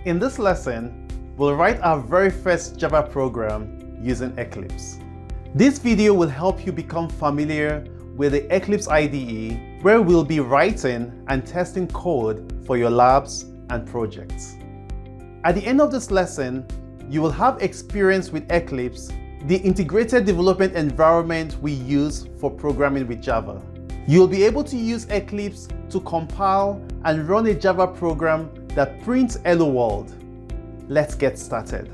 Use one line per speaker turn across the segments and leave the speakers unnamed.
In this lesson, we'll write our very first Java program using Eclipse. This video will help you become familiar with the Eclipse IDE, where we'll be writing and testing code for your labs and projects. At the end of this lesson, you will have experience with Eclipse, the integrated development environment we use for programming with Java. You'll be able to use Eclipse to compile and run a Java program that prints Hello World. Let's get started.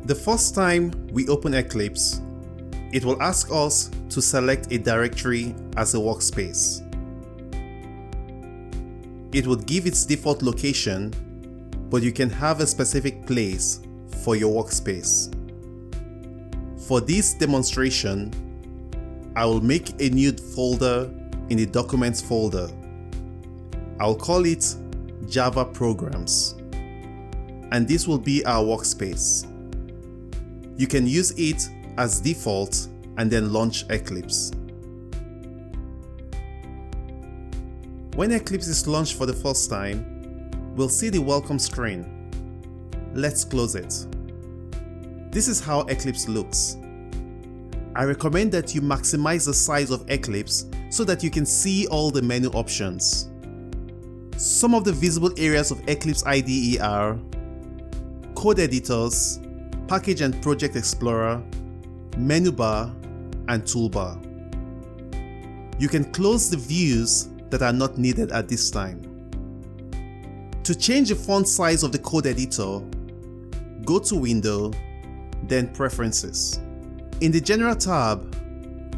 The first time we open Eclipse, it will ask us to select a directory as a workspace. It would give its default location, but you can have a specific place for your workspace. For this demonstration, I will make a new folder in the Documents folder. I'll call it Java Programs, and this will be our workspace. You can use it as default and then launch Eclipse. When Eclipse is launched for the first time, we'll see the welcome screen. Let's close it. This is how Eclipse looks. I recommend that you maximize the size of Eclipse so that you can see all the menu options. Some of the visible areas of Eclipse IDE are code editors, Package and Project Explorer, menu bar, and toolbar. You can close the views that are not needed at this time. To change the font size of the code editor, go to Window, then Preferences. In the General tab,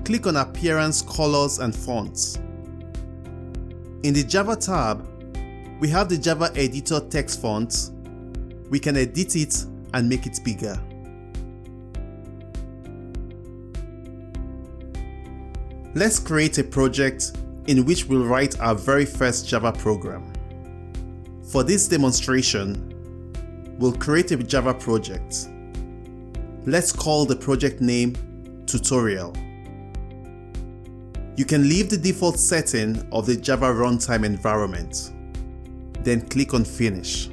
click on Appearance, Colors, and Fonts. In the Java tab, we have the Java Editor text font. We can edit it and make it bigger. Let's create a project in which we'll write our very first Java program. For this demonstration, we'll create a Java project. Let's call the project name Tutorial. You can leave the default setting of the Java runtime environment, then click on Finish.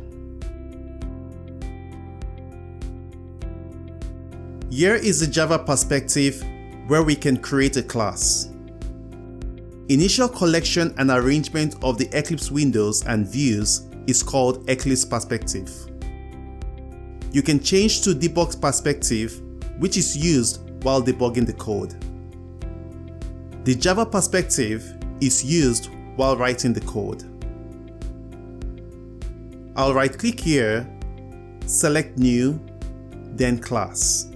Here is the Java perspective where we can create a class. Initial collection and arrangement of the Eclipse windows and views is called Eclipse perspective. You can change to debug perspective, which is used while debugging the code. The Java perspective is used while writing the code. I'll right-click here, select New, then Class.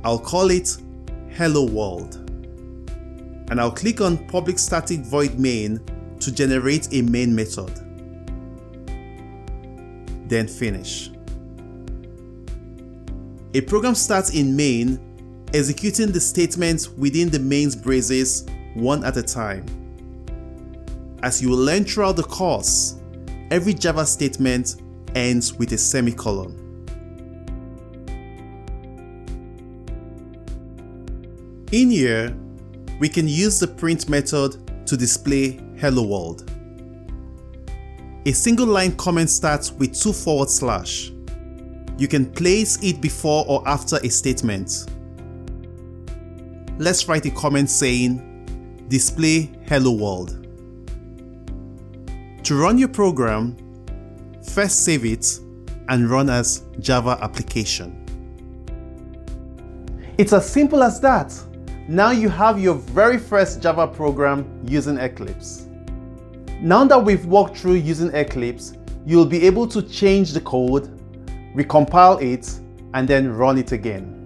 I'll call it Hello World, and I'll click on Public Static Void Main to generate a main method. Then Finish. A program starts in main, executing the statements within the main's braces one at a time. As you will learn throughout the course, every Java statement ends with a semicolon. In here, we can use the print method to display Hello World. A single line comment starts with 2 forward slash. You can place it before or after a statement. Let's write a comment saying, display Hello World. To run your program, first save it and run as Java application. It's as simple as that. Now you have your very first Java program using Eclipse. Now that we've walked through using Eclipse, you'll be able to change the code, recompile it, and then run it again.